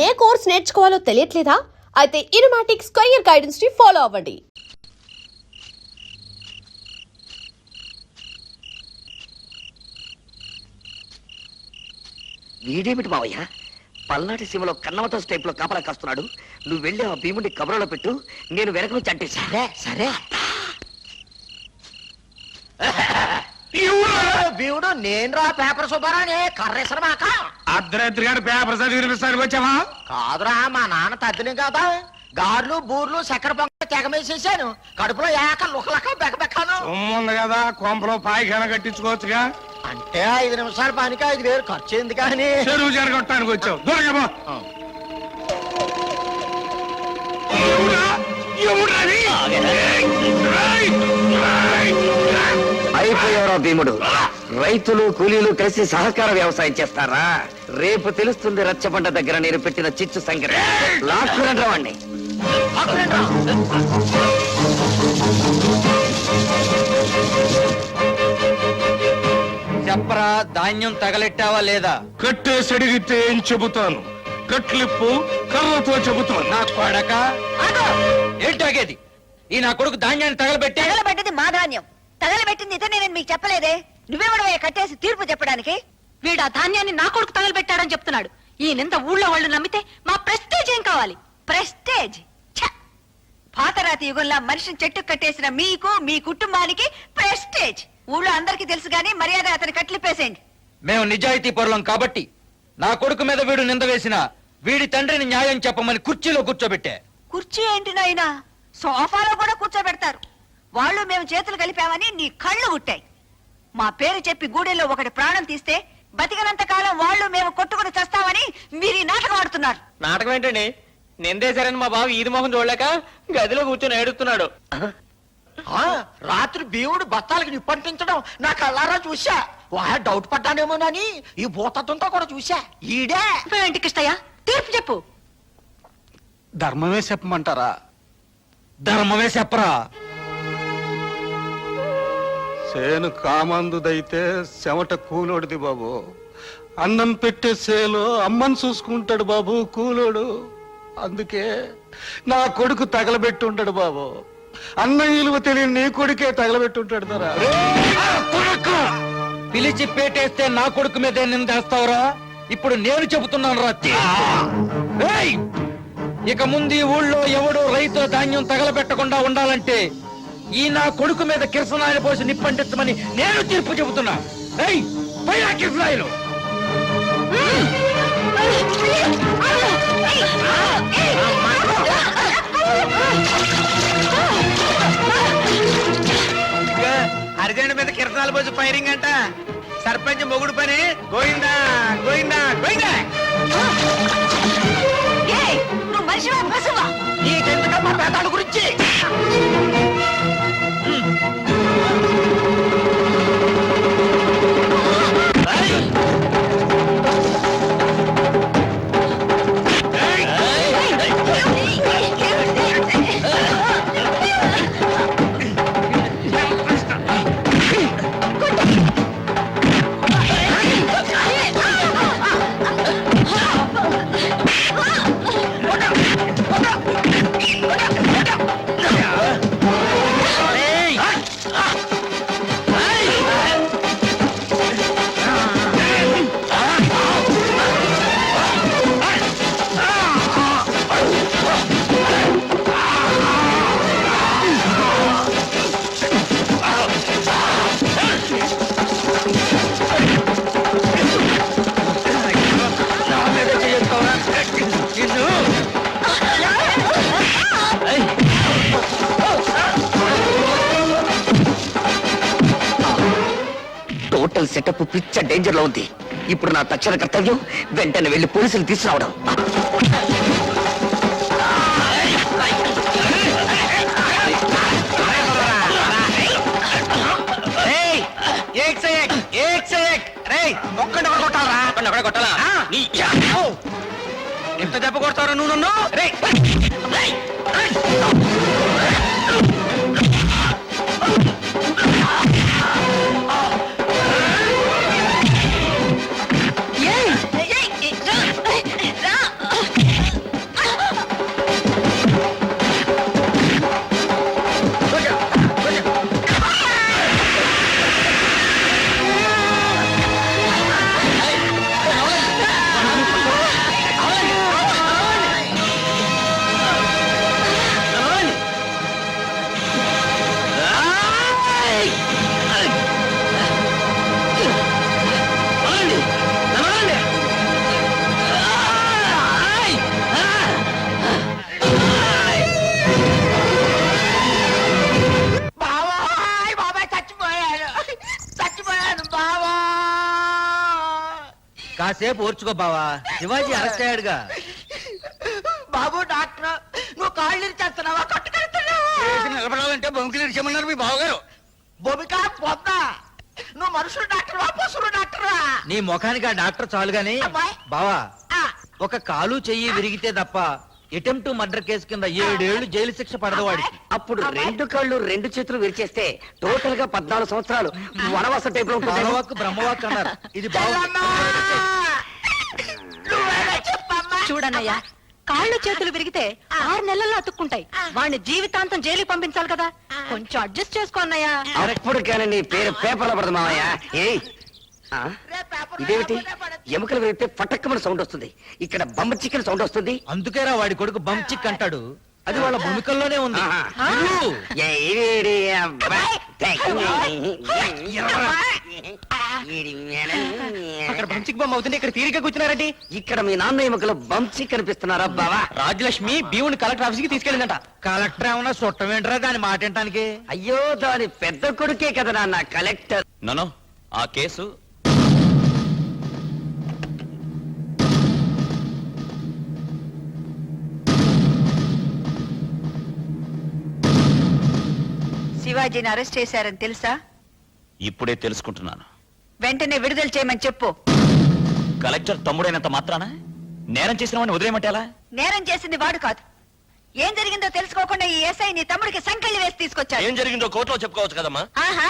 ఏ course నేర్చుకోవాలో తెలియట్లేదా? అయితే ఇనుమాటిక్ square guidance ని follow అవ్వండి. వీడేమిటి మావయ్య, పల్నాటి సీమలో కన్నమతో స్టైప్ లో కాపలా కాస్తున్నాడు. నువ్వు వెళ్ళి ఆ భీముడి కబురలో పెట్టు, నేను వెనక నుంచి అంటే సరే. భీముడు నేను రా పేపర్ సుబ్బారాని కర్రేసర మాక అర్ధరాత్రి గారు పేపర్ చదివినిపిస్తానికి వచ్చావా? కాదురా, మా నాన్న తద్దిని కదా, గార్లు బూర్లు చక్కెర పొంగ తెగమేసేసాను. కడుపులో ఏక లుకలక బెక్కబెక్కాను. ఉంది కదా, కొంపలో పాయిఖాన కట్టించుకోవచ్చుగా. అంటే 5 నిమిషాల పనికి 5,000 ఖర్చు అయింది కానీ చెరువు జరగొట్టడానికి వచ్చావు. దూరగమా అయిపోయారా భీముడు? రైతులు కూలీలు కలిసి సహకార వ్యవసాయం చేస్తారా? రేపు తెలుస్తుంది రచ్చబండ దగ్గర నేను పెట్టిన చిచ్చు సంఖ్య. లాక్కురండి వాణ్ణి. చెప్పరా, ధాన్యం తగలెట్టావా లేదా? కట్టేసి అడిగితే ఏం చెబుతాను? కట్లిప్పు కర్రతో చెబుతాను. నా కొడక ఏంటాగేది? ఈ నా కొడుకు ధాన్యాన్ని తగలబెట్టేది మా ధాన్యం, తగలబెట్టింది ఇతనే. నేను మీకు చెప్పలేదే? నువ్వెవడవే కట్టేసి తీర్పు చెప్పడానికి? వీడు ఆ ధాన్యాన్ని నా కొడుకు తగలబెట్టాడని చెప్తున్నాడు. ఈ నింద ఊళ్ళో వాళ్ళు నమ్మితే మా ప్రెస్టేజ్ ఏం కావాలి? ప్రెస్టేజ్? పాతరాతి యుగంలో మనిషిని చెట్టు కట్టేసిన మీకు, మీ కుటుంబానికి ప్రెస్టేజ్. ఊళ్ళో అందరికీ తెలుసు గానీ మర్యాద అతని కట్లిపేసేయండి. మేము నిజాయితీ పరులం కాబట్టి నా కొడుకు మీద వీడు నింద వేసిన వీడి తండ్రిని న్యాయం చెప్పమని కుర్చీలో కూర్చోబెట్టే. కుర్చీ ఏంటి నాయనా, సోఫాలో కూడా కూర్చోబెడతారు. వాళ్ళు మేము చేతులు కలిపామని నీ కళ్ళు ఉట్టాయి. మా పేరు చెప్పి గూడెల్లో ఒకటి ప్రాణం తీస్తే బతికినంత కాలం వాళ్ళు మేము కొట్టుకుని చేస్తామని మీరు ఈ నాటకం ఆడుతున్నారు. నాటకం ఏంటండి? నిందేశారని మా బాబు ఈది మొహం చూడలేక గదిలో కూర్చొని ఏడుస్తున్నాడు. రాత్రి భీముడు బత్తాలకి నిప్పంటించడం నా కళ్ళారా చూసా. డౌట్ పడ్డానేమోనని ఈ భూతత్వంతో కూడా చూసా. ఈడే ఏంటి కృష్ణయ్య, తీర్పు చెప్పు. ధర్మమే చెప్పమంటారా? ధర్మమే చెప్పరా. సేను కామందుదైతే చెమట కూలోడిది బాబు. అన్నం పెట్టే సేలో అమ్మని చూసుకుంటాడు బాబు కూలోడు. అందుకే నా కొడుకు తగలబెట్టుంటాడు బాబు. అన్నం విలువ తెలియని నీ కొడుకే తగలబెట్టుంటాడు ధర. పిలిచి పేటేస్తే నా కొడుకు మీదే నిందేస్తావురా? ఇప్పుడు నేను చెబుతున్నాను రాత్రి. ఇక ముందు ఈ ఊళ్ళో ఎవడో రైతుల ధాన్యం తగలబెట్టకుండా ఉండాలంటే ఈ నా కొడుకు మీద కిరసనాయలు పోసి నిప్పంటించమని నేను తీర్పు చెబుతున్నా. కిరసనాయలు అర్జెంట్ మీద కిరసనాలు పోసి ఫైరింగ్ అంట. సర్పంచ్ మొగుడు పని. గోయిందా గోయిందా గోయిందా. నువ్వు మనిషివా పశువా? నీకెందుకమ్మా పేదాల గురించి? టోటల్ సెటప్ పిచ్చ డేంజర్ లో ఉంది. ఇప్పుడు నా తక్షణ కర్తవ్యం వెంటనే వెళ్లి పోలీసులు తీసుకురావడం. ఎంత దెబ్బ కొడతారో నువ్వు నన్ను? కాసేపు ఓర్చుకో బావా, శివాజీ అరెస్ట్ అయ్యాడుగా. బాబు డాక్టర్ నువ్వు కాళ్ళు చేస్తున్నావా కట్టుకెళ్తున్నావా నిలబడాలంటే బొంకిలు ఇచ్చామన్నారు మీ బావగారు. భూమిక పొద్దా నువ్వు మనుషులు డాక్టర్వా పశువులు డాక్టర్వా నీ ముఖానికి ఆ డాక్టర్ చాలు గాని అబ్బాయ్. బావా, ఆ, ఒక కాలు చెయ్యి విరిగితే తప్ప అటెంప్ట్ మర్డర్ కేసు కింద 7 ఏళ్లు జైలు శిక్ష పడదు వాడికి. అప్పుడు 2 కళ్ళు 2 చేతులు విరిచేస్తే టోటల్ గా 14 సంవత్సరాలు వనవాస టైప్ లో ఉంటుంది. బాలవాక్ బ్రహ్మవాక్ అన్నారు. ఇది బాగుంది. చెల్లమ్మా! నువ్వేనా చెప్పమ్మా చూడన్నయ్యా, కాళ్ళు చేతులు విరిగితే 6 నెలల్లో అతుక్కుంటాయి. వాడిని జీవితాంతం జైలుకి పంపించాలి కదా, కొంచెం అడ్జస్ట్ చేసుకో అన్నయ్యా. అప్పుడు కానీ నీ పేరు పేపర్లో పడదు మామయ్య. ఏయ్ ఆ? రేపు పేపర్లో ఇదేమిటి పడదు. ఎముకలు విరిగితే పట్టక్కమని సౌండ్ వస్తుంది, ఇక్కడ బొమ్మ చికెన్ సౌండ్ వస్తుంది. అందుకేరా వాడి కొడుకు బంచిక్ అంటాడు. అది వాళ్ళ భూమికల్లోనే ఉంది. ఆహా. విను. ఏయ్ అబ్బాయి. అక్కడ బంచిక్ బొమ్మ అవుతుంది, ఇక్కడ తీరిక కూర్చున్నారండి. ఇక్కడ మీ నాన్న ఎముకలు బంచి కనిపిస్తున్నారా బావా? రాజలక్ష్మి భీముని కలెక్టర్ ఆఫీస్ కి తీసుకెళ్ళిందంట. కలెక్టర్ ఏమన్నా చుట్టమేంటరా దాని మాట వినటానికి? అయ్యో దాని పెద్ద కొడుకే కదా నాన్న కలెక్టర్. నో ఆ కేసు శివాజీని అరెస్ట్ చేశారని తెలుసా? ఇప్పుడే తెలుసుకుంటున్నాను. వెంటనే విడుదల చేయమని చెప్పు. కలెక్టర్ తమ్ముడైనంత మాత్రాన నేరం చేసిన వాడిని వదిలేయమంటే ఎలా? నేరం చేసింది వాడు కాదు. ఏం జరిగిందో తెలుసుకోకుండా ఈ ఎస్ఐ నీ తమ్ముడికి సంకెళ్ళి వేసి తీసుకొచ్చాడు. ఏం జరిగిందో కోర్టులో చెప్పుకోవచ్చు కదమ్మా. ఆహా,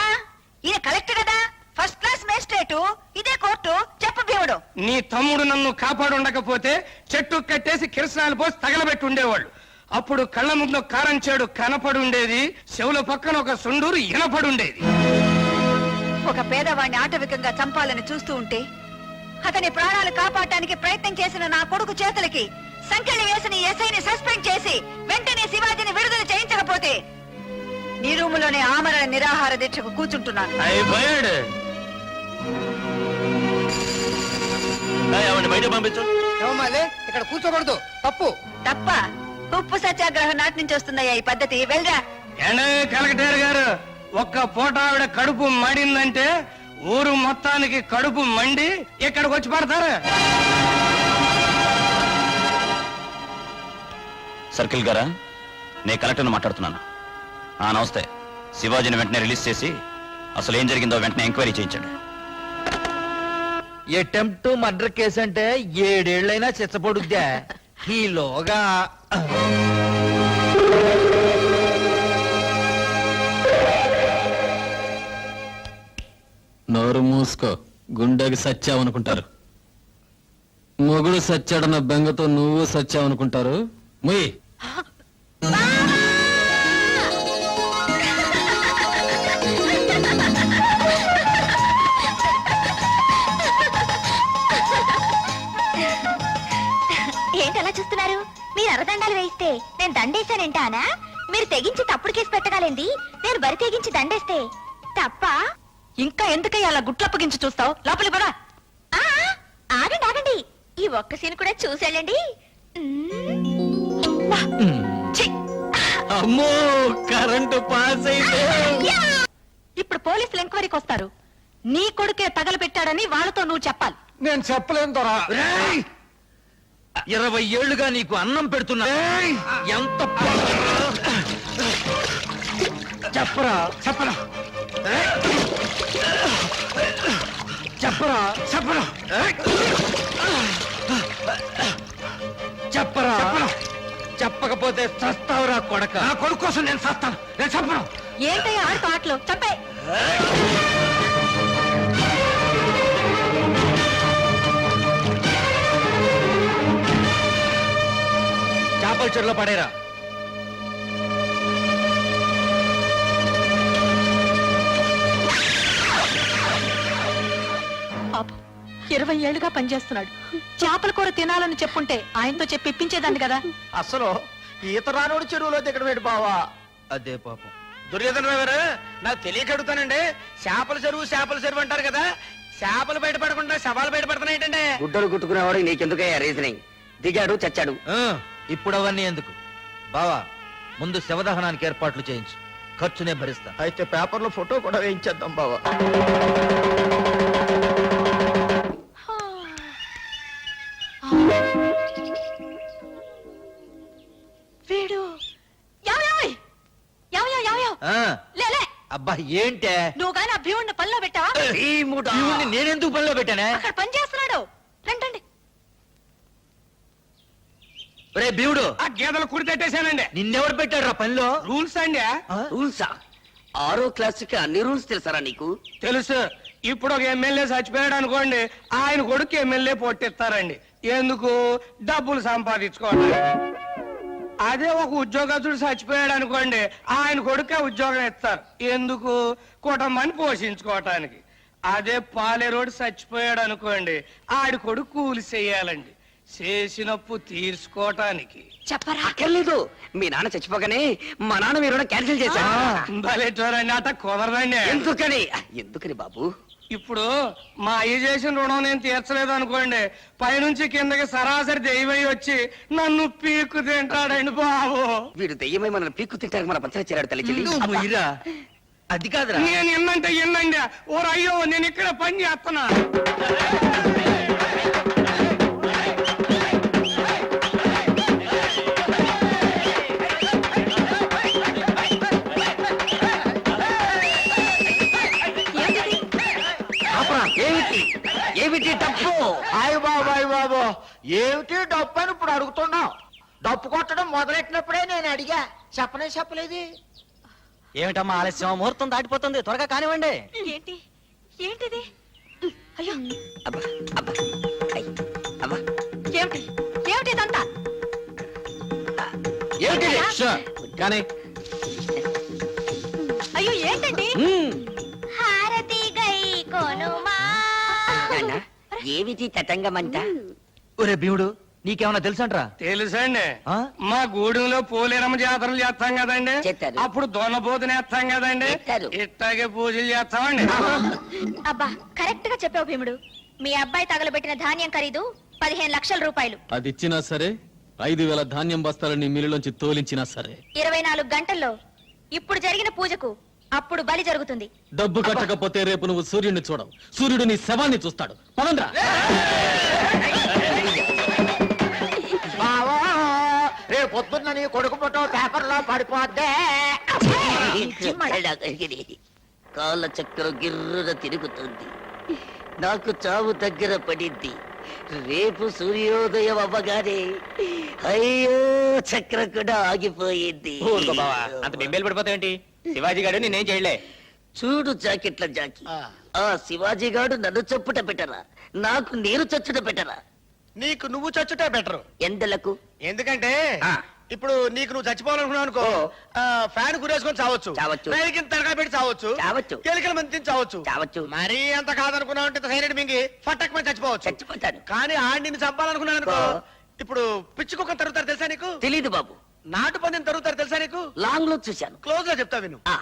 ఈయన కలెక్టర్ కదా, ఫస్ట్ క్లాస్ మేజిస్ట్రేటు. ఇదే కోర్టు. చెప్పు భీముడు. నీ తమ్ముడు నన్ను కాపాడుండకపోతే చెట్టు కట్టేసి కిరసనాలు పోసి తగలబెట్టి ఉండేవాళ్ళు. అప్పుడు కళ్ళ ముందు కారం చేడు కనపడి ఉండేది, చెవుల పక్కన ఒక సుండూరు ఇనపడి ఉండేది. ఒక పేదవాడిని ఆటవికంగా చంపాలని చూస్తూ ఉంటే అతని ప్రాణాలు కాపాడటానికి ప్రయత్నం చేసిన నా కొడుకు చేతులకి సంకెళ్ళి వేసిన ఈ ఎస్ఐని సస్పెండ్ చేసి వెంటనే శివాజీని విడుదల చేయించకపోతే నీ రూములోనే ఆమరణ నిరాహార దీక్షకు కూర్చుంటున్నాను. అయిపోయాడు. బయట పంపించు. ఇక్కడ కూర్చోకూడదు, తప్పు. తప్ప ఉప్పు సత్యాగ్రహం నాటి నుంచి వస్తుందయ్యా ఈ పద్ధతి. వెళ్ళరా. ఏండే కలెక్టర్ గారు, ఒక్క పూట ఆవిడ కడుపు మండిందంటే ఊరు మొత్తానికి కడుపు మండి ఇక్కడికి వచ్చి పడతారు. సర్కిల్ గారా, నేను కలెక్టర్ని మాట్లాడుతున్నాను. నమస్తే. శివాజీని వెంటనే రిలీజ్ చేసి అసలు ఏం జరిగిందో వెంటనే ఎంక్వైరీ చేయించండి. అటెంప్ట్ మర్డర్ కేసు అంటే 7 ఏళ్ళైనా చిచ్చపొడుద్దా? ఈలోగా నోరు మూసుకో, గుండెకి సచ్చావనుకుంటారు. మొగుడు సచ్చాడన్న బెంగతో నువ్వు సచ్చావనుకుంటారు. ముయ్ ఏంటి అలా చూస్తున్నారు? మీరు అరదండాలు వేయిస్తే నేను దండేశానంటానా? మీరు తెగించి తప్పుడు కేసు పెట్టగలండి, నేను బరి తెగించి దండేస్తే తప్ప? ఇంకా ఎందుకయ్యా అలా గుట్లప్పగించి చూస్తావు? లోపలి కూడా. ఆ, ఆగండి ఆగండి, ఈ ఒక్క సీన్ కూడా చూసేళ్ళండి. అమ్మో కరెంటు పాస్ అయితే ఇప్పుడు పోలీసులు ఎంక్వైరీకి వస్తారు. నీ కొడుకే తగలబెట్టాడని వాళ్ళతో నువ్వు చెప్పాలి. నేను చెప్పలేను దొరా. 20 ఏళ్లుగా నీకు అన్నం పెడుతున్నా. ఎంత చెప్పరా చెప్పరా చెప్పరా చెప్పరా చెప్పరా? చెప్పకపోతే చస్తావురా కొడక. నా కొడుకు కోసం నేను చేస్తాను. నేను చెప్పను. ఏంటయ్యా ఆడుతూ ఆటలు? చంపే. చేపల చెరులో పడేరా. పాపం 20 ఏళ్లుగా పనిచేస్తున్నాడు. చేపల కూర తినాలని చెప్పుంటే ఆయనతో చెప్పి ఇప్పించేదాన్ని కదా. అసలు ఈత రానోడు చెరువులో దిగడం బావా. అదే పాపం. దుర్యోధన గారు, నాకు తెలియక అడుగుతానండి. చేపల చెరువు అంటారు కదా, చేపలు బయటపడకుండా శవాలు బయటపడుతున్నాయి ఏంటంటే? గుడ్డలు కుట్టుకునేవాడు నీకెందుకయ్యా రీజనింగ్? దిగాడు చచ్చాడు. ఇప్పుడు అవన్నీ ఎందుకు బావా? ముందు శవదహనానికి ఏర్పాట్లు చేయించు, ఖర్చునే భరిస్తా. అయితే పేపర్లో ఫోటో కూడా వేయించేద్దాం బావా. అబ్బా ఏంటే నువ్వు గాని ఆ భీముడిని పనిలో పెట్టావా భీముడా? శివుణ్ణి నేనెందుకు పనిలో పెట్టానే? అక్కడ పని చేస్తున్నాడు. రండి రే భీముడు, ఆ గేదెలు కుడి తట్టేశానండి. నిన్నెవడు పెట్టాడు రా పనిలో? రూల్స్ అండి. రూల్సా? 6వ క్లాసుకి అన్ని రూల్స్ తెలుసారా నీకు? తెలుసు. ఇప్పుడు ఒక ఎమ్మెల్యే చచ్చిపోయాడు అనుకోండి, ఆయన కొడుకు ఎమ్మెల్యే పొట్టిస్తారండి. ఎందుకు? డబ్బులు సంపాదించుకోవడానికి. అదే ఒక ఉద్యోగస్తుడు చచ్చిపోయాడు అనుకోండి, ఆయన కొడుకే ఉద్యోగం ఇస్తారు. ఎందుకు? కుటుంబాన్ని పోషించుకోవటానికి. అదే పాలేరోడు చచ్చిపోయాడు అనుకోండి, ఆడి కొడుకు కూలి చెయ్యాలండి, చేసినప్పు తీర్చుకోవటానికి. చెప్పరా. అక్కర్లేదు, మీ నాన్న చచ్చిపోగానే మా నాన్న మీరు క్యాన్సిల్ చేశారు. భలేటోరండి, అట కుదరదండి. ఎందుకని? ఎందుకని బాబు? ఇప్పుడు మా అయ్య చేసిన రుణం నేను తీర్చలేదు అనుకోండి, పైనుంచి కిందకి సరాసరి దెయ్యమై వచ్చి నన్ను పీక్కు తింటాడండి బాబు. వీడు దెయ్యమై మన పీక్కు తింటారు, మన పచ్చడి చేరాడు తల్లి. నువ్వు మొయ్యిరా. అది కాదురా. నేను ఎన్నంటే ఎన్నండి. ఓ అయ్యో, నేను ఇక్కడ పని చేస్తున్నా. ఏమిటి? ఏమిటి డబ్బు? అయ్య బాబు ఏమిటి డప్పు అని ఇప్పుడు అడుగుతున్నావు? డప్పు కొట్టడం మొదలెట్టినప్పుడే నేను అడిగా, చెప్పలేదు. ఏమిటమ్మా ఆలస్యం? ముహూర్తం దాటిపోతుంది, త్వరగా కానివ్వండి. ఏంటి ఏంటిది? అయ్యో అబ్బా, అబ్బా, ఐ, అబ్బా. ఏమిటి ఏమిటి ఇదంతా? ఏమిటి? కానీ అయ్యో ఏంటండి? హారతి గై కొనుమా. నాన్న, ఏమిటి తతంగమంతా? ఒరే భీముడు, నీకేమన్నా తెలుసంట్రా? తెలుసండి. ఆ? మా గూడెంలో పోలేరమ్మ జాతరలు చేస్తాం కదండి, చేస్తారు. అప్పుడు దొన్నపోతుని వేస్తాం కదండి, చేస్తారు. ఇట్టాగే పూజలు చేస్తామండి. అబ్బా కరెక్ట్ గా చెప్పావు భీముడు. మీ అబ్బాయి తగలబెట్టిన ధాన్యం ఖరీదు 15 లక్షల రూపాయలు. అది ఇచ్చినా సరే, 5,000 ధాన్యం బస్తాలని మిల్లులోంచి తోలించినా సరే, 24 గంటల్లో ఇప్పుడు జరిగిన పూజకు అప్పుడు బలి జరుగుతుంది. డబ్బు కట్టకపోతే రేపు నువ్వు సూర్యుడిని చూడవు, సూర్యుడు నీ శవాన్ని చూస్తాడు. పదండ్రా. బావా, రేపు పొద్దున్న నీ కొడుకు ఫోటో పేపర్లో పడిపోద్దే. కాళ్ళ చక్రం గిర్రున తిరుగుతుంది. నాకు చావు దగ్గర పడింది. రేపు సూర్యోదయం అవ్వగానే అయ్యో చక్రం కూడా ఆగిపోయింది. అంత బెంబేలు పడిపోతావేంటి? శివాజీ గారు నేనేం చేయలే. చూడు జాకెట్ల జాకి, ఆ శివాజీ గారు నన్ను చప్పుట పెట్టరా, నాకు నేను చచ్చుట పెట్టరా? నీకు నువ్వు చచ్చుటే బెటరు. ఎండలకు ఎందుకంటే ఆ. ఇప్పుడు నీకు నువ్వు చచ్చిపోవాలనుకున్నావు అనుకో, ఫ్యాన్ గురేసుకొని చావచ్చు, చావచ్చు. రైలుకి తలకాయ పెట్టి చావచ్చు, చావచ్చు. ఎలుకల మంది చావచ్చు. చావచ్చు. మరీ అంత కాదనుకున్నావు అంటే సైలెంట్ మింగి ఫట్టక్ మంది చచ్చిపోవచ్చు. చచ్చిపోతాను. కానీ ఆడి నిన్ను చంపాలనుకున్నాను అనుకో, ఓ. ఇప్పుడు పిచ్చి కుక్క తరుగుతారు తెలుసా నీకు? తెలీదు బాబు. నాటు పందెం తరుగుతారు తెలుసా నీకు? లాంగ్ లో చూశాను. క్లోజ్ గా చెప్తా విను. ఆ,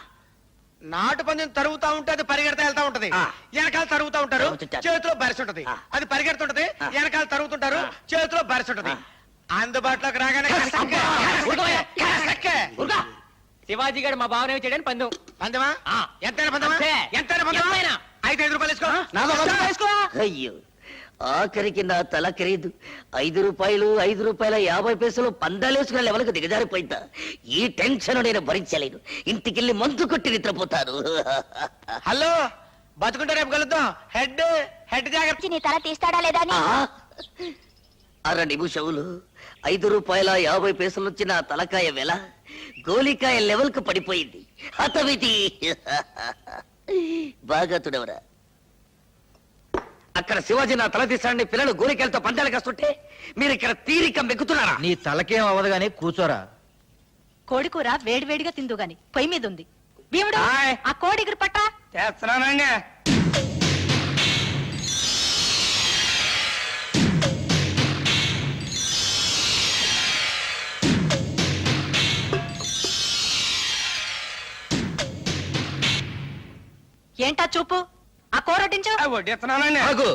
నాటు పందెం తరుగుతా ఉంటే అది పరిగెడతా వెళ్తా ఉంటది, ఆ. వెనకాల తరుగుతా ఉంటారు, తరుగుతుంటారు. చేతిలో బరిసి ఉంటది. ఆ. అది పరిగెడుతుంటది, ఆ. వెనకాల తరుగుతుంటారు, ఆ. చేతిలో బరిసి ఉంటది. ఆ. అందుబాటులోకి రాగానే కసక్కే, కసక్కే. శివాజీ గారు మా బావనే చేయడానికి పందెం. పందెమా? ఎంతైనా పందెమా? అంతే. ఎంతైనా పందెమా? ఎంతైనా. అయితే 5 రూపాయలు వేసుకో. నాదో ఒక రూపాయి వేసుకో. అయ్యో, ఆఖరికి నా తల ఖరీదు 5 రూపాయలు, 5 రూపాయల 50 పందాలేసుకున్న లెవెల్కు దిగజారిపోయిందా? ఈ టెన్షన్ నేను భరించలేను. ఇంటికెళ్ళి మందు కొట్టి నిద్రపోతాను. హలో, బతుకుంటే రేపు కలుద్దాం. హెడ్ హెడ్ జాగ్రత్త. నీ తల తీస్తాడా లేదా అని. ఆ, అర నిమిషములు 5 రూపాయల 50 నుంచి నా తలకాయ వెల గోలికాయ లెవెల్కు పడిపోయింది. హతమితి. బాగా తుడవరా. అక్కడ శివాజీ నా తల తీస్తాడని పిల్లలు గోలికాయలతో పందాలకు వస్తుంటే మీరు ఇక్కడ తీరిక మెక్కుతున్నారా? నీ తలకేం అవ్వదు గానీ కూర్చోరా. కోడికూర వేడివేడిగా తిందు గాని పొయ్యి మీద ఉంది. భీముడు ఆయ్. ఆ కోడి ఎగురు పట్టా. చేస్తున్నానండి. ఏంటా చూపు? ఆ కూర వడ్డించు. వడ్డిస్తున్నానండి. ఆగు.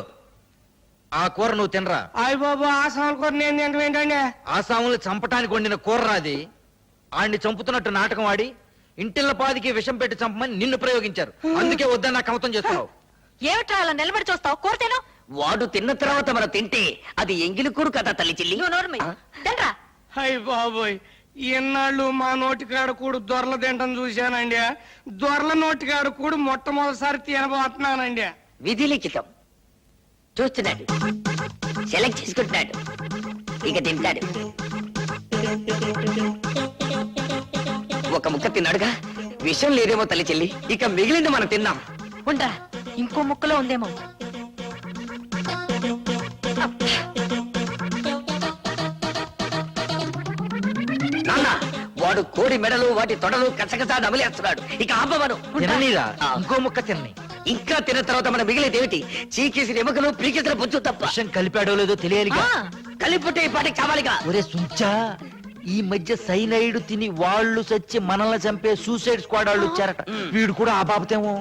ఆ కూర నువ్వు తినరా. అయ్య బాబు, ఆసాల కూర నేను తింటాం ఏంటండి? ఆసాముల్ని చంపటానికి వండిన కూర రాది. ఆడిని చంపుతున్నట్టు నాటకం ఆడి ఇంటిల్ల పాదికి విషం పెట్టి చంపమని నిన్ను ప్రయోగించారు. అందుకే వద్దని నాకు అవతం చేస్తున్నావు. ఏమిట్రా అలా నిలబడి చూస్తావు? కూర తిను. వాడు తిన్న తర్వాత మనం తింటే అది ఎంగిలి కూడు కదా తల్లి చెల్లి. నువ్వు నోరు మూయి. తినరా. అయ్య బాబోయ్, ఇన్నాళ్ళు మా నోటికాడ కూడు దొరల తింటం చూశానండి. దొరల నోటికాడ కూడు మొట్టమొదటిసారి తినబోతున్నానండి. విధి లిఖితం. చూస్తున్నాడు, సెలెక్ట్ చేసుకుంటున్నాడు, ఇక తింటాడు. ఒక ముక్క తిన్నాడుగా, విషయం లేదేమో తల్లి చెల్లి. ఇక మిగిలింది మనం తిన్నాం. ఉండరా, ఇంకో ముక్కలో ఉందేమో. నాన్న, వాడు కోడి మెడలు వాటి తొడలు కసకసా నమిలేస్తున్నాడు. ఇక ఆపవను. తిననీరా, ఇంకో ముక్క తినని. ఇంకా తిన్న తర్వాత మన మిగిలింది ఏమిటి? చీకేసిన ఎముకలు, పీకేసిన బొచ్చు తప్ప. విషయం కలిపాడో లేదో తెలియాలిగా. కలిపుట్టే ఈ పాటికి కావాలిగా. ఒరే సుంచా, ఈ మధ్య సైనైడ్ తిని వాళ్ళు చచ్చి మనల్ని చంపే సూసైడ్ స్క్వాడ్ వాళ్ళు వచ్చారట. వీడు కూడా ఆ బాబతేమో.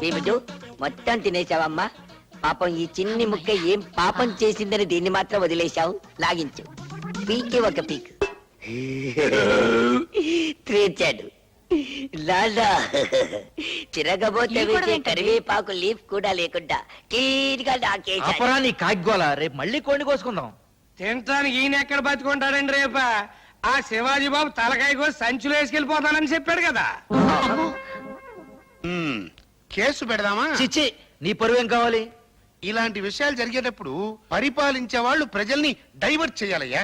ఏమిటో మొత్తం తినేశావమ్మా? పాపం ఈ చిన్ని ముక్క ఏం పాపం చేసిందని దీన్ని మాత్రం వదిలేశావు. లాగించు, పీకి ఒక పీక్ తీర్చాడు. లాలా చిరగబోతే కరివేపాకు లీఫ్ కూడా లేకుండా క్లీన్గా నాకేశాడు. అపరా నీ కాగ్గోలా, రేపు మళ్ళీ కోడిని కోసుకుందాం. తినటానికి ఈయన ఎక్కడ బతుకుంటాడండి రేప? ఆ శివాజీ బాబు తలకాయ కోసి సంచులు వేసుకెళ్ళిపోతానని చెప్పాడు కదా. కేసు పెడదామా? చిచ్చి, నీ పరువు ఏం కావాలి? ఇలాంటి విషయాలు జరిగేటప్పుడు పరిపాలించే వాళ్ళు ప్రజల్ని డైవర్ట్ చేయాలయ్యా.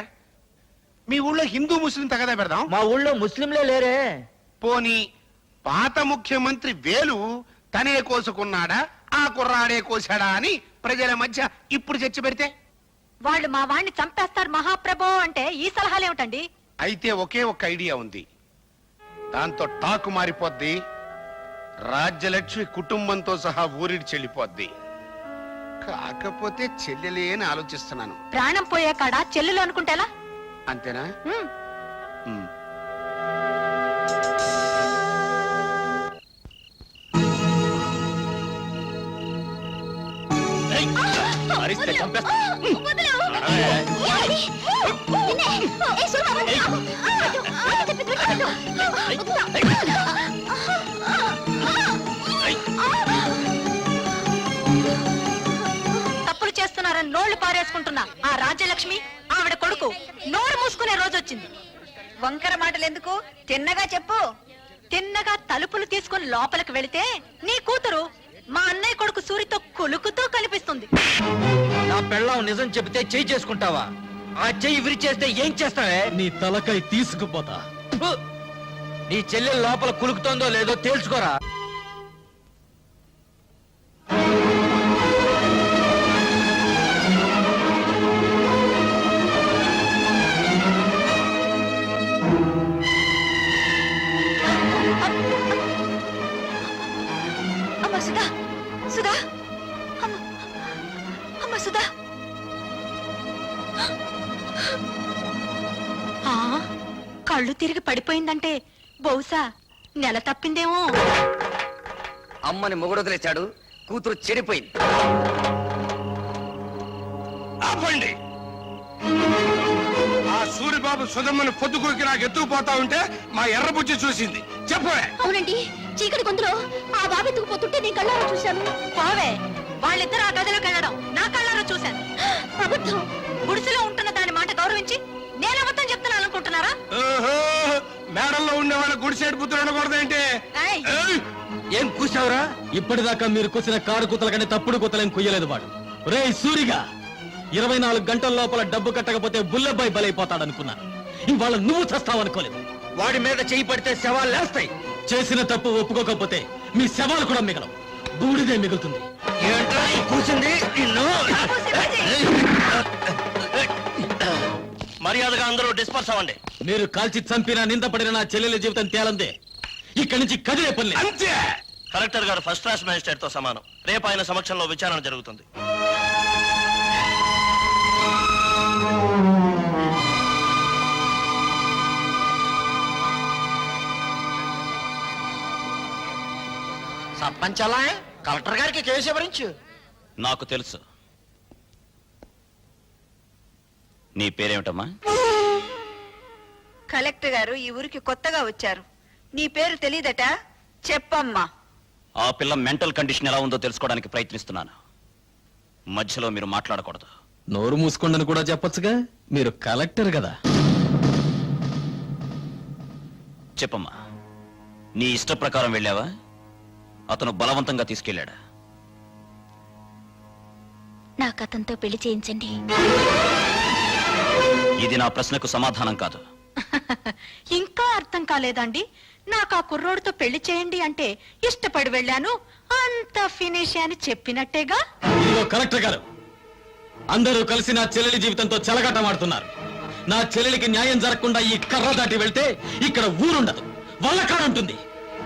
మీ ఊళ్ళో హిందూ ముస్లిం తగదా పెడదాం. మా ఊళ్ళో ముస్లింలే లేరే. పోనీ పాత ముఖ్యమంత్రి వేలు తనే కోసుకున్నాడా, ఆ కుర్రాడే కోసాడా అని ప్రజల మధ్య ఇప్పుడు చర్చ పెడితే? వాళ్ళు మా వాణ్ణి చంపేస్తారు మహాప్రభో అంటే ఈ సలహాలేమిటండి? అయితే ఒకే ఒక్క ఐడియా ఉంది. దాంతో టాకు మారిపోద్ది. రాజ్యలక్ష్మి కుటుంబంతో సహా ఊరిడి చెల్లిపోద్ది. కాకపోతే చెల్లెలే అని ఆలోచిస్తున్నాను. ప్రాణం పోయే కాడ చెల్లెలు అనుకుంటేలా? అంతేనా? ఉమ్. అరిస్తే చంపేస్తా. తప్పులు చేస్తున్నారని నోళ్లు పారేసుకుంటున్నా ఆ రాజ్యలక్ష్మి ఆవిడ కొడుకు నోరు మూసుకునే రోజు వచ్చింది. వంకర మాటలు ఎందుకు? తిన్నగా చెప్పు. తిన్నగా తలుపులు తీసుకుని లోపలికి వెళితే నీ కూతురు మా అన్నయ్య కొడుకు సూరితో కులుకుతూ కనిపిస్తుంది. నా పెళ్ళాం నిజం చెబితే చెయ్యి చేసుకుంటావా? ఆ చెయ్యి విరిచేస్తే ఏం చేస్తావే? నీ తలకాయ తీసుకుపోతా. ఫు! నీ చెల్లెలు లోపల కులుకుతోందో లేదో తేల్చుకోరా. అమ్మ సుధా, సుధా, అమ్మ సుధా. కళ్ళు తిరిగి పడిపోయిందంటే బహుశా నెల తప్పిందేమో. అమ్మని మొగుడొదిలేశాడు, కూతురు చెడిపోయింది. ఆపండి. ఆ సూరిబాబు సుధమ్మని పొద్దుకూకి నాకు ఎత్తుకుపోతా ఉంటే మా ఎర్రబుజ్జి చూసింది. చెప్పవే. అవునండి, చీకటి గొంతులో ఆ బాబు ఎత్తుకుపోతుంటే నేను కళ్ళారా చూశాను. పోవే, వాళ్ళిద్దరు ఆ గదిలోకి వెళ్ళడం నా కళ్ళారా చూశాను. అబద్ధం. గుడిసెలో ఉంటున్న దాని మాట గౌరవించి నేను అబద్ధం చెప్తున్నాను అనుకుంటున్నారా? మేడల్లో ఉండే వాళ్ళ గుడిసేడు పుత్రులు ఉండకూడదేంటి? ఏయ్! ఏం కూసావురా? ఇప్పటిదాకా మీరు కూసిన కారు కూతల కంటే తప్పుడు కూతలేం కుయ్యలేదు వాడు. రే సూరిగా, 24 గంటల లోపల డబ్బు కట్టకపోతే బుల్లబ్బాయి బలైపోతాడనుకున్నాను. ఇవాళ నువ్వు చస్తావనుకోలేదు. వాడి మీద చెయ్యి పడితే శవాలు లేస్తాయి. చేసిన తప్పు ఒప్పుకోకపోతే మీ శవాలు కూడా మిగలవు, బూడిదే మిగులుతుంది. ఏంట్రా ఈ కూసింది? నిన్ను మర్యాదగా అందరూ డిస్పర్స్ అవ్వండి. మీరు కాల్చి చంపినా నిందపడిన నా చెల్లెల జీవితం తేలందే. ఇక్కడి నుంచి కదిలే పని అంతే. కలెక్టర్ గారు ఫస్ట్ క్లాస్ మేజిస్ట్రేట్ తో సమానం. రేపు ఆయన సమక్షంలో విచారణ జరుగుతుంది. సర్పంచ్ అలా కలెక్టర్ గారికి కేసు వివరించు. నాకు తెలుసు. నీ పేరేమిటమ్మా? కలెక్టర్ గారు ఈ ఊరికి కొత్తగా వచ్చారు. నీ పేరు తెలీదట? చెప్పమ్మా. ఆ పిల్ల మెంటల్ కండిషన్ ఎలా ఉందో తెలుసుకోవడానికి ప్రయత్నిస్తున్నాను. మధ్యలో మీరు మాట్లాడకూడదు. నోరు మూసుకోండని కూడా చెప్పొచ్చుగా, మీరు కలెక్టర్ కదా. చెప్పమ్మా, నీ ఇష్ట ప్రకారం వెళ్ళావా, అతను బలవంతంగా తీసుకెళ్ళాడా? నాకు అతనితో పెళ్లి చేయించండి. ఇది నా ప్రశ్నకు సమాధానం కాదు. ఇంకా అర్థం కాలేదండి? నాకు ఆ కుర్రోడితో పెళ్లి చేయండి అంటే ఇష్టపడి వెళ్ళాను, అంత ఫినిష్ అని చెప్పినట్టేగా. ఇదిగో కలెక్టర్ గారు, అందరూ కలిసి నా చెల్లెలి జీవితంతో చెలగాటమాడుతున్నారు. నా చెల్లెలికి న్యాయం జరగకుండా ఈ కర్ర దాటి వెళ్తే ఇక్కడ ఊరుండదు, వల్లకాడుంటుంది.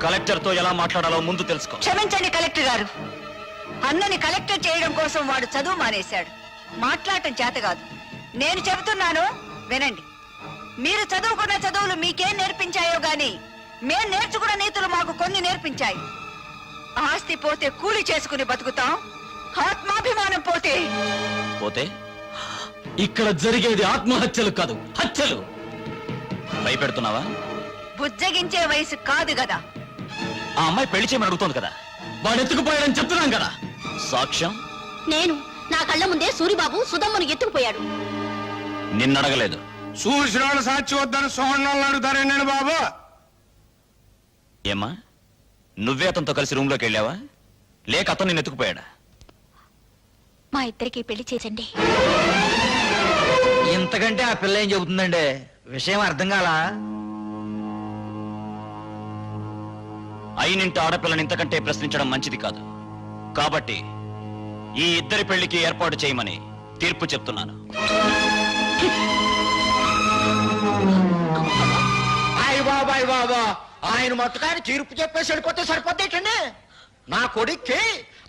కలెక్టర్తో ఎలా మాట్లాడాలో ముందు తెలుసుకో. క్షమించండి కలెక్టర్ గారు, అన్నని కలెక్టర్ చేయడం కోసం వాడు చదువు మానేశాడు. మాట్లాడటం చేత కాదు. నేను చెబుతున్నాను వినండి. మీరు చదువుకున్న చదువులు మీకేం నేర్పించాయో గాని మేం నేర్చుకున్న నీతులు మాకు కొన్ని నేర్పించాయి. ఆస్తి పోతే కూలి చేసుకుని బతుకుతాం, ఆత్మాభిమానం పోతే పోతే ఇక్కడ జరిగేది ఆత్మహత్యలు కాదు, హత్యలు. భయపెడుతున్నావా? బుజ్జగించే వయసు కాదు కదా. ఆ అమ్మాయి పెళ్లి చేయమని అడుగుతోంది కదా. వాడు ఎత్తుకుపోయాడని చెప్తున్నాం కదా. సాక్ష్యం? నేను నా కళ్ళ ముందే సూరిబాబు సుధమ్మను ఎత్తుకుపోయాడు. నిన్నడగలేదు. చూసిన వాళ్ళు సాక్షి వద్దని సోహన్ అడుగుతారండి బాబు. ఏమ్మా, నువ్వే అతనితో కలిసి రూమ్ లోకి వెళ్ళావా, లేక అతను నిన్ను ఎత్తుకుపోయాడా? మా ఇద్దరికి పెళ్లి చేసండి. ఇంతకంటే ఆ పిల్ల ఏం చెబుతుందండి? విషయం అర్థం కాలా? అయినింటి ఆడపిల్లని ఇంతకంటే ప్రశ్నించడం మంచిది కాదు. కాబట్టి ఈ ఇద్దరి పెళ్లికి ఏర్పాటు చేయమని తీర్పు చెప్తున్నాను. అయ్య బాబా, ఆయన మొత్తకాయని తీర్పు చెప్పేసి వెళ్ళిపోతే సరిపోతేటండి. నా కొడుక్కి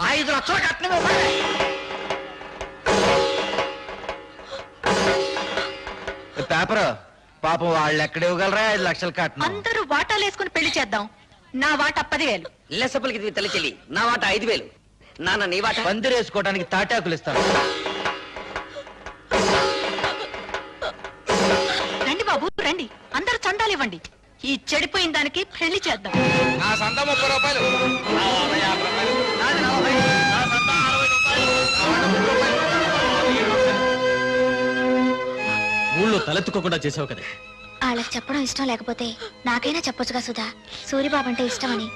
5 లక్షలు కట్నం ఇవ్వాలి. పేపర్ పాపం వాళ్ళు ఎక్కడ ఇవ్వగలరా 5 లక్షలు కట్నం? అందరూ వాటాలు వేసుకుని పెళ్లి చేద్దాం. నా వాటా 10,000. లెసపలికి తల్లి చెల్లి, నా వాట 5,000. నాన్న నీ వాట? పందిరేసుకోవడానికి తాటాకులు ఇస్తాను. రండి బాబు రండి, అందరూ చందాలు ఇవ్వండి. ఈ చెడిపోయిన దానికి పెళ్లి చేద్దాం. నా సంత 30 రూపాయలు, నా వాట 50 రూపాయలు, నాది 40, నా సంత 60 రూపాయలు, నా వాట 30 రూపాయలు. ఊళ్ళో తలెత్తుకోకుండా చేసావు కదా. వాళ్ళకి చెప్పడం ఇష్టం లేకపోతే నాకైనా చెప్పొచ్చుగా సుధా, సూరిబాబు అంటే ఇష్టమని.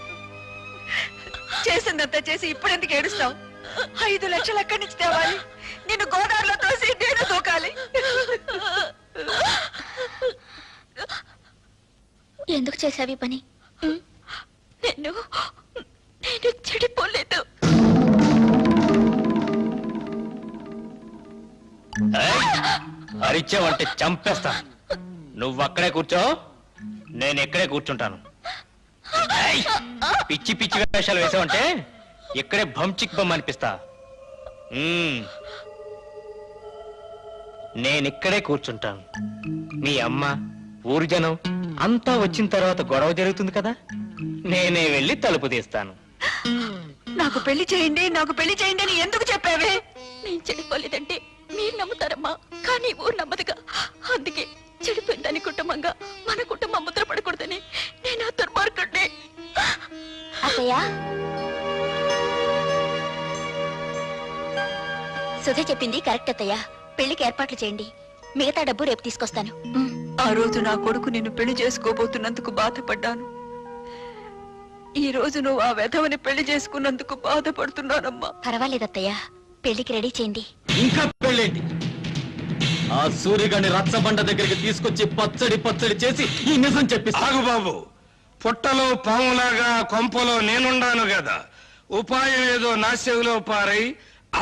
చేసిందంతా చేసి ఇప్పుడెందుకు ఏడుస్తావు? 5 లక్షలు ఎక్కడి నుంచి తేవాలి? నిన్ను గోదావరిలో తోసి నేను దూకాలి. ఎందుకు చేసావి పని? నేను చెడిపోలేదు. అరిచావంటే చంపేస్తా. నువ్వు అక్కడే కూర్చో, నేను ఇక్కడే కూర్చుంటాను. ఏయ్! పిచ్చి పిచ్చి వేషాలు వేసావంటే ఇక్కడే భంచిక్ బొమ్మ అనిపిస్తా. నేను ఇక్కడే కూర్చుంటాను. మీ అమ్మ, ఊరు జనం అంతా వచ్చిన తర్వాత గొడవ జరుగుతుంది కదా, నేనే వెళ్ళి తలుపు తీస్తాను. నాకు పెళ్లి చేయండి, నాకు పెళ్లి చేయండి అని ఎందుకు చెప్పావే? నేను చెడిపోలేదంటే మీరు నమ్ముతారమ్మా, కానీ ఊరు నమ్మదుగా. అందుకే చెడిపోయిందని కుటుంబంగా మన కుటుంబం ముద్ర పడకూడదని నేను ఆ దుర్మార్గుడిని. అత్తయ్య, సుధ చెప్పింది కరెక్ట్ అత్తయ్య. పెళ్లికి ఏర్పాట్లు చేయండి, మిగతా డబ్బు రేపు తీసుకొస్తాను. ఆ రోజు నా కొడుకు నిన్ను పెళ్లి చేసుకోబోతున్నందుకు బాధపడ్డాను. ఈ రోజు నువ్వు ఆ వెధవని పెళ్లి చేసుకున్నందుకు బాధపడుతున్నానమ్మా. పర్వాలేదత్తయ్య, పెళ్లికి రెడీ చేయండి. ఇంకా పెళ్ళేంటి? ఆ సూర్యగాని రచ్చబండ దగ్గరికి తీసుకొచ్చి పచ్చడి పచ్చడి చేసి ఈ నిజం చెప్పిస్తా. ఆగు బాబు, పుట్టలో పాములాగా కొంపలో నేనుండాను కదా. ఉపాయం ఏదో నా చెవిలో పారై,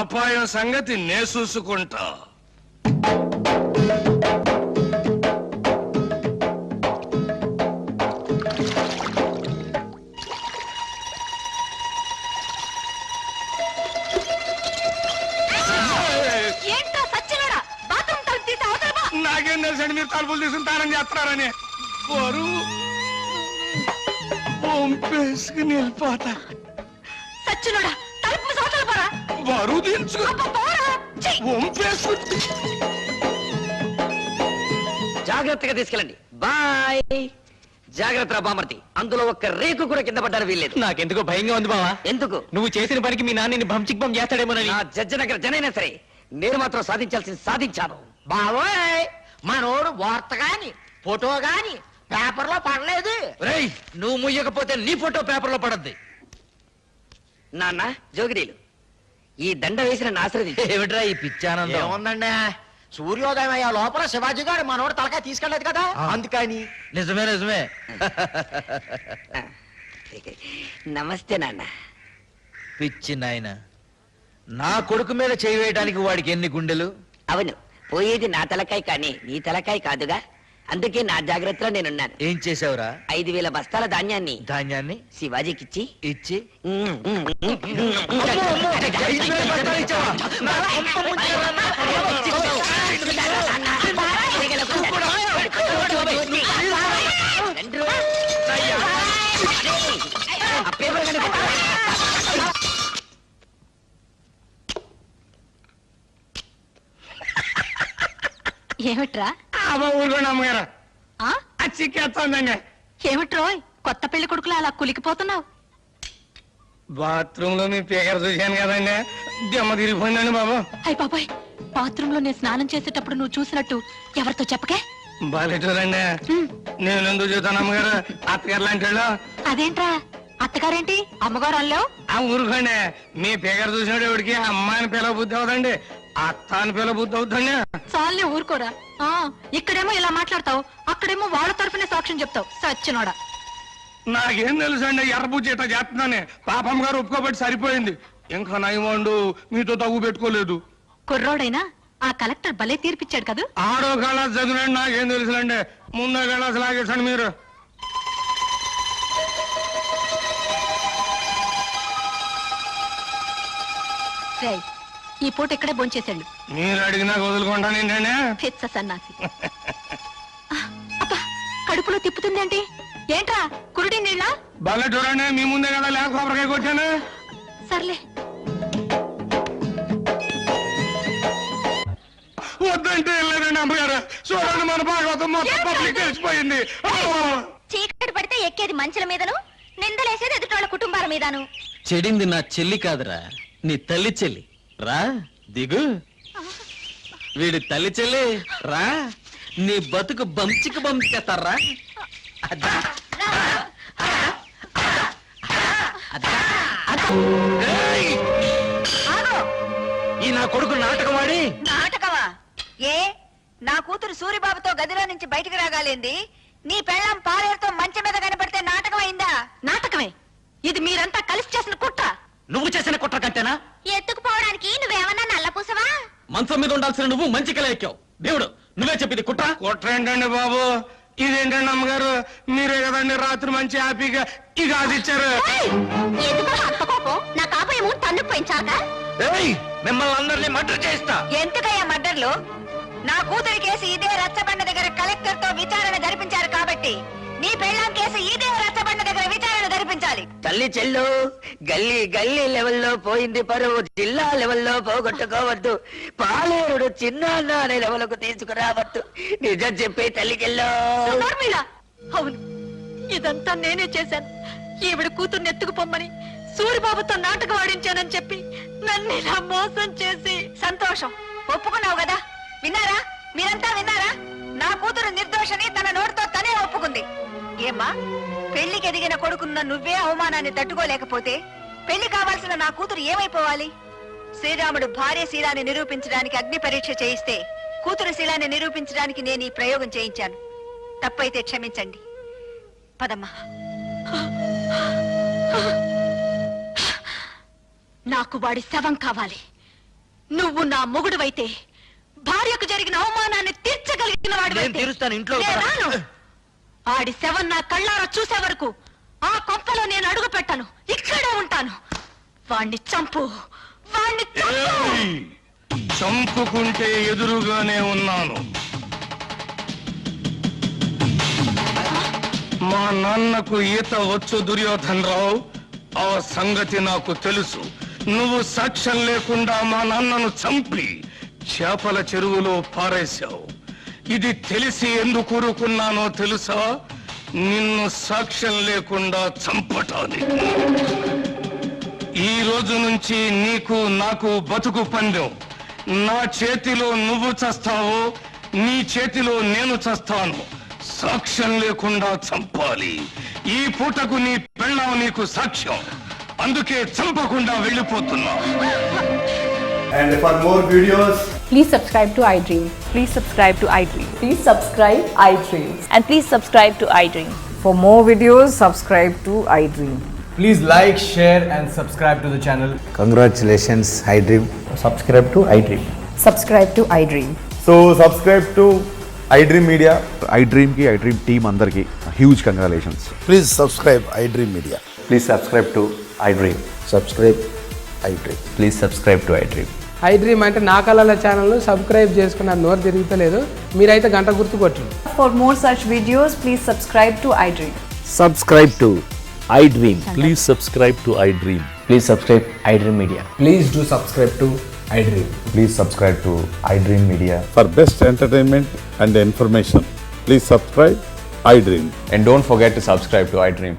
అపాయం సంగతి నే చూసుకుంటా. ఏంటో సచ్చినోడా, బాత్రూమ్ తలుపు తీసి అవతల పో. నాకేం తెలుసండి మీరు తలుపులు తీసుకుంటారని చేస్తున్నారని. బరువు పంపేసుకుని వెళ్ళిపోతా. సచ్చినోడా, తలుపు మూసి అవతల పోరా. బరువు దించుకు అబ్బా, పోరా. ఛీ! పంపేసుకు. జాగ్రత్తగా తీసుకెళ్ళండి. బాయ్ జాగ్రత్త బామర్తి, అందులో ఒక్క రేకు కూడా కింద పడ్డారు వీల్లేదు. నాకెందుకో భయంగా ఉంది బావా. ఎందుకు? నువ్వు చేసిన పనికి మీ నాన్నని భంచిక్బం చేస్తాడేమోనని. నా జడ్జనగర జనైనా సరే నేను మాత్రం సాధించాల్సింది సాధించాను. బావోయ్ మనోడు వార్త గాని ఫోటో గాని పేపర్లో పడలేదు. రేయ్, నువ్వు ముయ్యకపోతే నీ ఫోటో పేపర్లో పడద్ది. నాన్న జోగిడీలు, ఈ దండ వేసిన ఆశ్రది ఏమిట్రా ఈ పిచ్చానందం? ఏముందండి, సూర్యోదయం అయ్యే లోపల శివాజీ గారు మనోడు తలకాయ తీసుకెళ్ళలేదు కదా, అందుకని. నిజమే నిజమే. నమస్తే నాన్న. పిచ్చి నాయన, నా కొడుకు మీద చేయి వేయడానికి వాడికి ఎన్ని గుండెలు? అవును, పోయేది నా తలకాయ కానీ నీ తలకాయ కాదుగా, అందుకే నా జాగ్రత్తలో నేనున్నాను. ఏం చేసావురా? 5,000 బస్తాల ధాన్యాన్ని ధాన్యాన్ని శివాజీకిచ్చి ఇచ్చి 5,000 బస్తాలు ఇచ్చావా? ఏమిట్రా? ఊరుకోండి అమ్మగారు, ఆ? చిక్కేస్తుందండి. ఏమిట్రోయ్ కొత్త పెళ్లి కొడుకులా అలా కులికిపోతున్నావు? బాత్రూమ్ లో మీ పేకర చూశాను కదండి, దెమ్మ తిరిగిపోయిందండి బాబు. అయ్ బాబాయ్, బాత్రూమ్ లో నేను స్నానం చేసేటప్పుడు నువ్వు చూసినట్టు ఎవరితో చెప్పకే. బాలేటూరండి, నేను ఎందుకు చూస్తాను అమ్మగారు, అత్తగారు లాంటి వాళ్ళు. అదేంట్రా అత్తగారేంటి అమ్మగారు అల్లావు? ఆ ఊరుకోండి, మీ పేకర చూసినట్టు ఎవడికి అమ్మాయిని పిల్ల బుద్ధి అవుతండి, అత్త అని పిల్ల బుద్ధి అవుతుంది. చాలే ఊరుకోరా. ఆ ఇక్కడేమో ఇలా మాట్లాడతావు, అక్కడేమో వాళ్ళ తరపునే సాక్ష్యం చెప్తావు. సచ్చినోడా. నాకేం తెలుసు అండి, ఎర్రబుజ్జి ఇట్లా చేస్తున్నానే, పాపం గారు ఒప్పుకోబట్టి సరిపోయింది. ఇంకా నయమండు మీతో తగ్గు పెట్టుకోలేదు. కుర్రోడైనా ఆ కలెక్టర్ భలే తీర్పిచ్చాడు కదూ. ఆడో కళాస్ చదివినండి, నాకేం తెలుసులండి, ముందో కళాస్ లాగేసండి మీరు. రేయ్, ఈ పూట ఇక్కడే భోంచేసాడు. మీరు అడిగినా వదులుకుంటాను ఏంటండి. పిచ్చ సన్నాసి. అబ్బా, కడుపులో తిప్పుతుందేంటి? ఏంట్రా కురుడి నీళ్ళ? భలే చూడండి, మీ ముందే కదా లేక కొబ్బరికాయ కొట్టాను. సర్లే. వద్దంటే వెళ్ళలేదండి అమ్మగారు, చూడండి మన భాగవతం మొత్తం పబ్లిక్ తెలిసిపోయింది. చీకటి పడితే ఎక్కేది మంచుల మీదను, నిందలేసేది ఎదుటోళ్ళ కుటుంబాల మీదను. చెడింది నా చెల్లి కాదురా, నీ తల్లి చెల్లి. రా దిగు. వీడి తల్లి చెల్లి రా, నీ బతుకు బంచికి బంచేస్తారా? ఈ నా కొడుకు నాటకమాడి. నాటకమా? ఏ నా కూతురు సూరిబాబుతో గదిలో నుంచి బయటికి రాగాలేంది? నీ పెళ్ళం పాలేరుతో మంచం మీద కనపడితే నాటకం అయిందా? నాటకమే. ఇది మీరంతా కలిసి చేసిన కుట్ర. నువ్వు చేసిన కుట్ర కంటేనా? ఎత్తుకుపోవడానికి నువ్వేమన్నా నల్లపూసవా? మంచం మీద ఉండాల్సిన నువ్వు మంచి కల ఎక్కావు. దేవుడు నువ్వే చెప్పింది కుట్ర. కుట్ర ఏంటండి బాబు, ఇదేంటండి అమ్మగారు, మీరే కదండి రాత్రి మంచి హ్యాపీగా ఇక అది ఇచ్చారు. ఎందుకో అంత కోపం? నా కాపేమో తన్ను పోయించాక మిమ్మల్ని అందరినీ మర్డర్ చేస్తా. ఎందుకయ్యా మర్డర్లు? నా కూతురి కేసు ఇదే రచ్చబండ దగ్గర కలెక్టర్ తో విచారణ జరిపించారు కాబట్టి నీ పెళ్ళాం కేసు ఇదే రచ్చబండ దగ్గర విచారణ జరిపించాలి. తల్లి చెల్లు, గల్లీ గల్లీ లెవెల్లో పోయింది పరువు, జిల్లా లెవెల్లో పోగొట్టుకోవద్దు, పాలేరుడు చిన్న అనే లెవెల్కు తీసుకురావద్దు. నిజం చెప్పే తల్లికెళ్ళో. నోర్మిళ. అవును, ఇదంతా నేనే చేశాను. ఈవిడ కూతుర్ని ఎత్తుకుపోమ్మని సూరిబాబుతో నాటకం ఆడించానని చెప్పి నన్ను ఇలా మోసం చేసి. సంతోషం, ఒప్పుకున్నావు కదా. విన్నారా? మీరంతా విన్నారా? నా కూతురు నిర్దోషని తన నోటితో తనే ఒప్పుకుంది. ఏమ్మా, పెళ్లికి ఎదిగిన కొడుకున్న నువ్వే అవమానాన్ని తట్టుకోలేకపోతే పెళ్లి కావాల్సిన నా కూతురు ఏమైపోవాలి? శ్రీరాముడు భార్య శీలాన్ని నిరూపించడానికి అగ్ని పరీక్ష చేయిస్తే కూతురు శీలాన్ని నిరూపించడానికి నేను ఈ ప్రయోగం చేయించాను. తప్పైతే క్షమించండి. పదమ్మా. నాకు వాడి శవం కావాలి. నువ్వు నా మొగుడువైతే భార్యకు జరిగిన అవమానాన్ని తీర్చగలిగిన నేను తీరుస్తాను. ఇంట్లో వాడు. ఆడి శవం నా కళ్ళారా చూసే వరకు ఆ కొంపలో నేను అడుగు పెట్టను. ఇక్కడే ఉంటాను. వాణ్ణి చంపు, వాణ్ణి చంపు. చంపుకుంటే ఎదురుగానే ఉన్నాను. మా నాన్నకు ఈత వచ్చు దుర్యోధన్ రావు, ఆ సంగతి నాకు తెలుసు. నువ్వు సాక్ష్యం లేకుండా మా నాన్నను చంపి చేపల చెరువులో పారేశావు. ఇది తెలిసి ఎందుకు ఊరుకున్నానో తెలుసా? నిన్ను సాక్ష్యం లేకుండా చంపటానికి. ఈ రోజు నుంచి నీకు నాకు బతుకు పందెం. నా చేతిలో నువ్వు చస్తావు, నీ చేతిలో నేను చస్తాను. సాక్ష్యం లేకుండా చంపాలి. ఈ పూటకు నీ పెళ్ళాం నీకు సాక్ష్యం, అందుకే చంపకుండా వెళ్ళిపోతున్నా. And for more videos, Please subscribe to iDream. Please subscribe to iDream. Please subscribe iDream. And please subscribe to iDream. For more videos, subscribe to iDream. please like, share and subscribe to the channel. Congratulations, iDream. Subscribe to iDream. Subscribe to iDream. So subscribe to iDream Media. iDream ki iDream team andarki huge congratulations. Please subscribe iDream Media. Please subscribe to iDream. Subscribe iDream. Please subscribe to iDream. iDream అంటే నా కళల channel subscribe చేసుకున్న నోరు తిరుగుతలేదు, మీరైతే గంట గుర్తు కొట్టండి. For more such videos, please subscribe to iDream. Subscribe to iDream. Please subscribe to iDream. Please subscribe iDream Media. Please do subscribe to iDream. Please subscribe to iDream Media. For best entertainment and information, please subscribe iDream. And don't forget to subscribe to iDream.